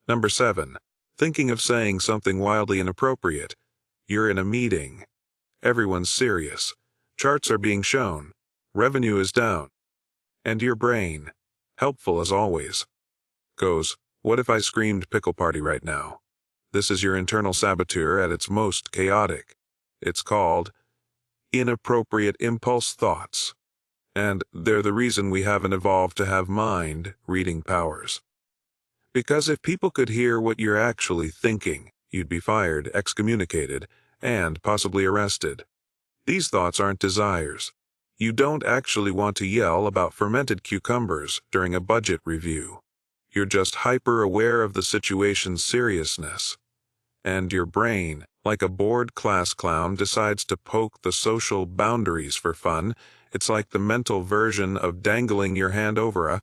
Number 7. Thinking of saying something wildly inappropriate. You're in a meeting. Everyone's serious. Charts are being shown. Revenue is down. And your brain, helpful as always, goes, "What if I screamed pickle party right now?" This is your internal saboteur at its most chaotic. It's called inappropriate impulse thoughts. And they're the reason we haven't evolved to have mind-reading powers. Because if people could hear what you're actually thinking, you'd be fired, excommunicated, and possibly arrested. These thoughts aren't desires. You don't actually want to yell about fermented cucumbers during a budget review. You're just hyper-aware of the situation's seriousness. And your brain, like a bored class clown, decides to poke the social boundaries for fun. It's like the mental version of dangling your hand over a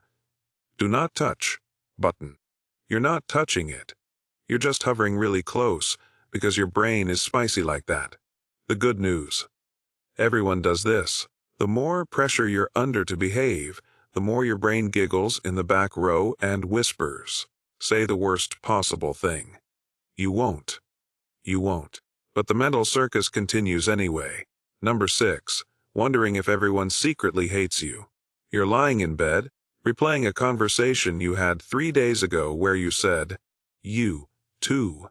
"do not touch" button. You're not touching it. You're just hovering really close because your brain is spicy like that. The good news: everyone does this. The more pressure you're under to behave, the more your brain giggles in the back row and whispers, "Say the worst possible thing." You won't. You won't. But the mental circus continues anyway. Number 6. Wondering if everyone secretly hates you. You're lying in bed, replaying a conversation you had 3 days ago where you said, "You, too,"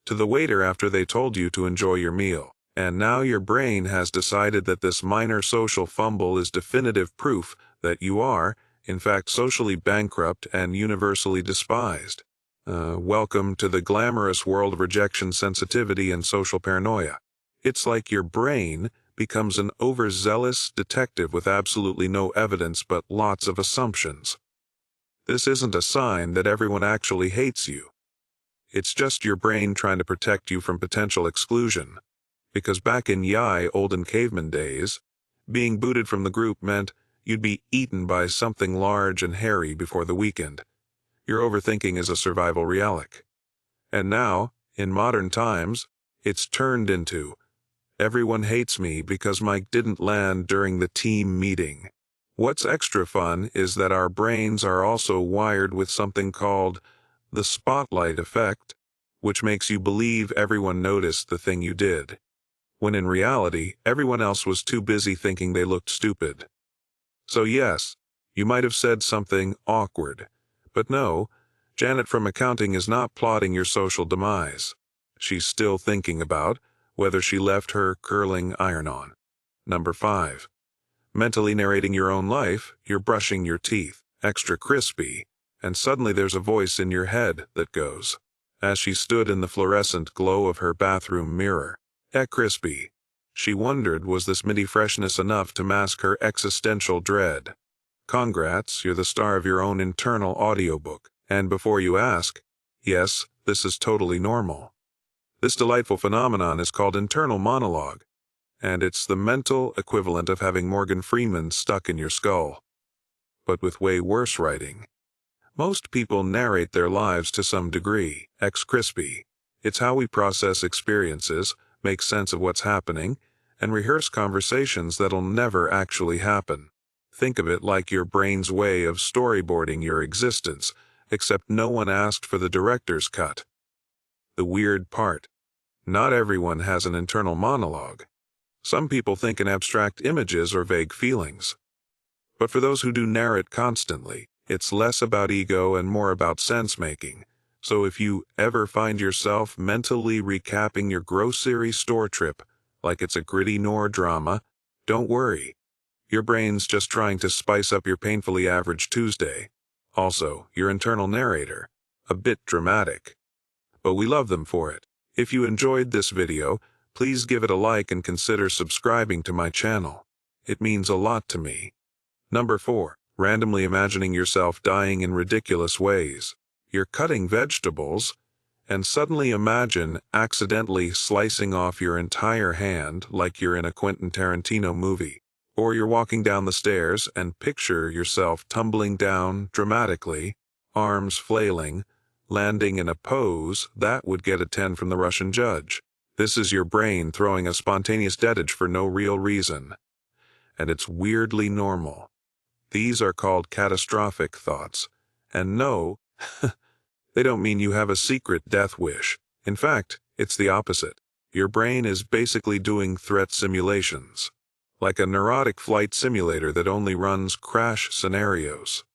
to the waiter after they told you to enjoy your meal. And now your brain has decided that this minor social fumble is definitive proof that you are, in fact, socially bankrupt and universally despised. Welcome to the glamorous world of rejection sensitivity and social paranoia. It's like your brain becomes an overzealous detective with absolutely no evidence but lots of assumptions. This isn't a sign that everyone actually hates you. It's just your brain trying to protect you from potential exclusion. Because back in olden caveman days, being booted from the group meant you'd be eaten by something large and hairy before the weekend. Your overthinking is a survival relic. And now, in modern times, it's turned into, "Everyone hates me because Mike didn't land during the team meeting." What's extra fun is that our brains are also wired with something called the spotlight effect, which makes you believe everyone noticed the thing you did, when in reality, everyone else was too busy thinking they looked stupid. So yes, you might have said something awkward, but no, Janet from accounting is not plotting your social demise. She's still thinking about whether she left her curling iron-on. Number 5. Mentally narrating your own life. You're brushing your teeth, extra crispy, and suddenly there's a voice in your head that goes, as she stood in the fluorescent glow of her bathroom mirror, crispy. She wondered, was this midi freshness enough to mask her existential dread? Congrats, you're the star of your own internal audiobook. And before you ask, yes, this is totally normal. This delightful phenomenon is called internal monologue, and it's the mental equivalent of having Morgan Freeman stuck in your skull, but with way worse writing. Most people narrate their lives to some degree, crispy. It's how we process experiences, make sense of what's happening, and rehearse conversations that'll never actually happen. Think of it like your brain's way of storyboarding your existence, except no one asked for the director's cut. The weird part: not everyone has an internal monologue. Some people think in abstract images or vague feelings. But for those who do narrate constantly, it's less about ego and more about sense-making. So if you ever find yourself mentally recapping your grocery store trip like it's a gritty noir drama, don't worry. Your brain's just trying to spice up your painfully average Tuesday. Also, your internal narrator, a bit dramatic. But we love them for it. If you enjoyed this video, please give it a like and consider subscribing to my channel. It means a lot to me. Number 4. Randomly imagining yourself dying in ridiculous ways. You're cutting vegetables, and suddenly imagine accidentally slicing off your entire hand like you're in a Quentin Tarantino movie. Or you're walking down the stairs and picture yourself tumbling down dramatically, arms flailing, landing in a pose that would get a 10 from the Russian judge. This is your brain throwing a spontaneous deadage for no real reason. And it's weirdly normal. These are called catastrophic thoughts. And no, They don't mean you have a secret death wish. In fact, it's the opposite. Your brain is basically doing threat simulations, like a neurotic flight simulator that only runs crash scenarios.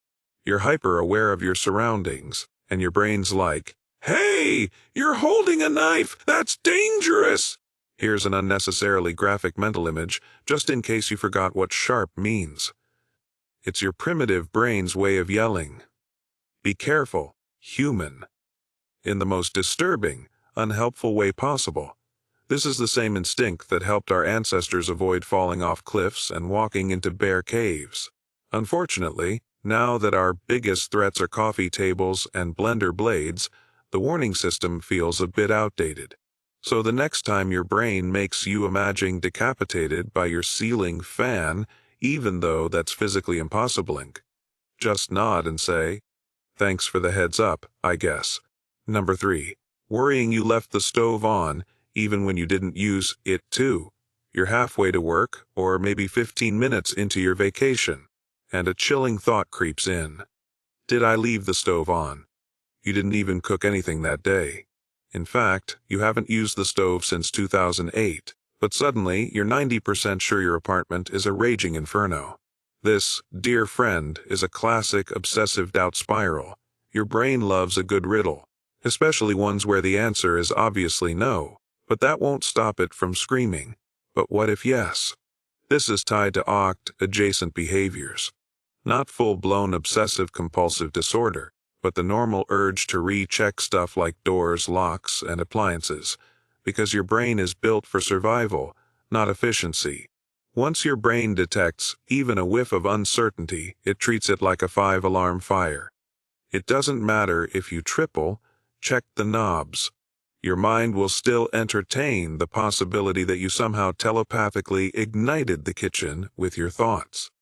You're hyper-aware of your surroundings, and your brain's like, "Hey, you're holding a knife! That's dangerous!" Here's an unnecessarily graphic mental image, just in case you forgot what sharp means. It's your primitive brain's way of yelling, "Be careful, human," in the most disturbing, unhelpful way possible. This is the same instinct that helped our ancestors avoid falling off cliffs and walking into bare caves. Unfortunately, now that our biggest threats are coffee tables and blender blades, the warning system feels a bit outdated. So the next time your brain makes you imagine decapitated by your ceiling fan, even though that's physically impossible, just nod and say, "Thanks for the heads up, I guess." Number 3. Worrying you left the stove on, even when you didn't use it too. You're halfway to work, or maybe 15 minutes into your vacation, and a chilling thought creeps in. Did I leave the stove on? You didn't even cook anything that day. In fact, you haven't used the stove since 2008, but suddenly you're 90% sure your apartment is a raging inferno. This, dear friend, is a classic obsessive doubt spiral. Your brain loves a good riddle, especially ones where the answer is obviously no. But that won't stop it from screaming, "But what if yes?" This is tied to adjacent behaviors. Not full-blown obsessive-compulsive disorder, but the normal urge to recheck stuff like doors, locks, and appliances, because your brain is built for survival, not efficiency. Once your brain detects even a whiff of uncertainty, it treats it like a 5-alarm fire. It doesn't matter if you check the knobs. Your mind will still entertain the possibility that you somehow telepathically ignited the kitchen with your thoughts.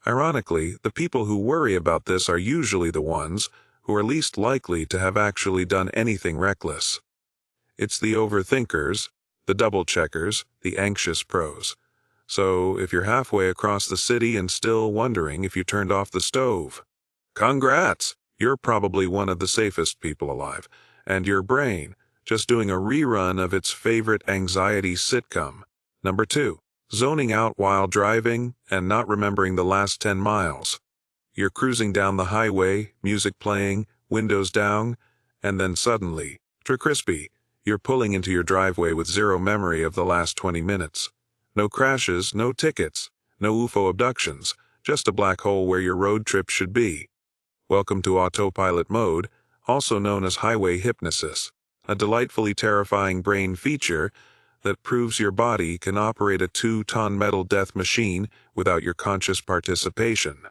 Ironically, the people who worry about this are usually the ones who are least likely to have actually done anything reckless. It's the overthinkers, the double-checkers, the anxious pros. So, if you're halfway across the city and still wondering if you turned off the stove, congrats! You're probably one of the safest people alive, and your brain, just doing a rerun of its favorite anxiety sitcom. Number 2. Zoning out while driving and not remembering the last 10 miles. You're cruising down the highway, music playing, windows down, and then suddenly, crispy, you're pulling into your driveway with zero memory of the last 20 minutes. No crashes, no tickets, no UFO abductions, just a black hole where your road trip should be. Welcome to autopilot mode, also known as highway hypnosis. A delightfully terrifying brain feature that proves your body can operate a 2-ton metal death machine without your conscious participation.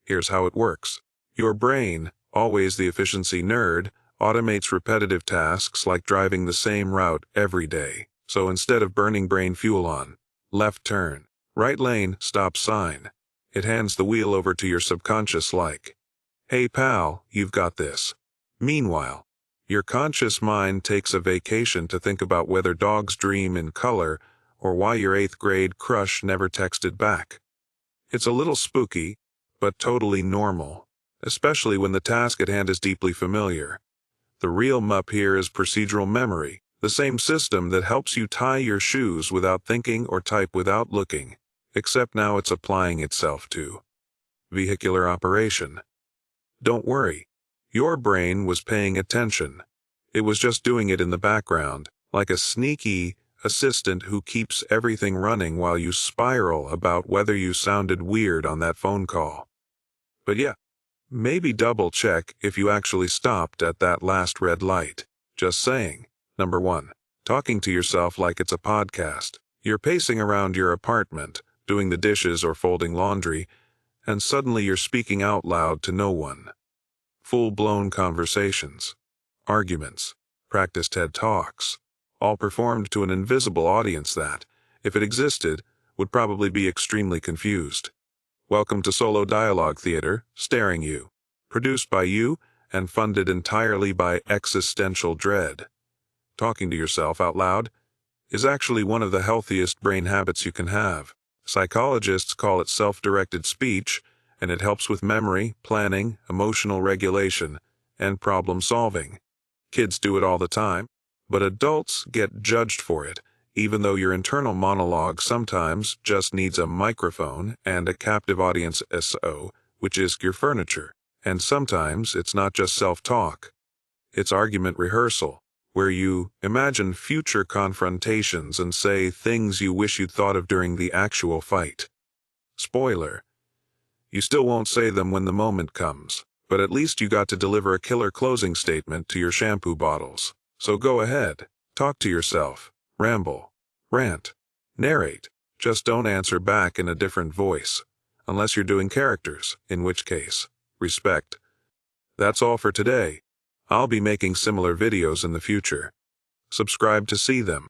Here's how it works. Your brain, always the efficiency nerd, automates repetitive tasks like driving the same route every day. So instead of burning brain fuel on left turn, right lane, stop sign, it hands the wheel over to your subconscious like, "Hey pal, you've got this." Meanwhile, your conscious mind takes a vacation to think about whether dogs dream in color or why your 8th grade crush never texted back. It's a little spooky, but totally normal, especially when the task at hand is deeply familiar. The real mup here is procedural memory, the same system that helps you tie your shoes without thinking or type without looking, except now it's applying itself to vehicular operation. Don't worry. Your brain was paying attention. It was just doing it in the background, like a sneaky assistant who keeps everything running while you spiral about whether you sounded weird on that phone call. But yeah, maybe double check if you actually stopped at that last red light. Just saying. Number 1. Talking to yourself like it's a podcast. You're pacing around your apartment, doing the dishes or folding laundry, and suddenly you're speaking out loud to no one. Full-blown conversations, arguments, practiced TED Talks, all performed to an invisible audience that, if it existed, would probably be extremely confused. Welcome to Solo Dialogue Theater, starring you, produced by you, and funded entirely by existential dread. Talking to yourself out loud is actually one of the healthiest brain habits you can have. Psychologists call it self-directed speech, and it helps with memory, planning, emotional regulation, and problem solving. Kids do it all the time, but adults get judged for it, even though your internal monologue sometimes just needs a microphone and a captive audience which is your furniture. And sometimes it's not just self-talk. It's argument rehearsal, where you imagine future confrontations and say things you wish you'd thought of during the actual fight. Spoiler: you still won't say them when the moment comes, but at least you got to deliver a killer closing statement to your shampoo bottles. So go ahead, talk to yourself, ramble, rant, narrate. Just don't answer back in a different voice, unless you're doing characters, in which case, respect. That's all for today. I'll be making similar videos in the future. Subscribe to see them.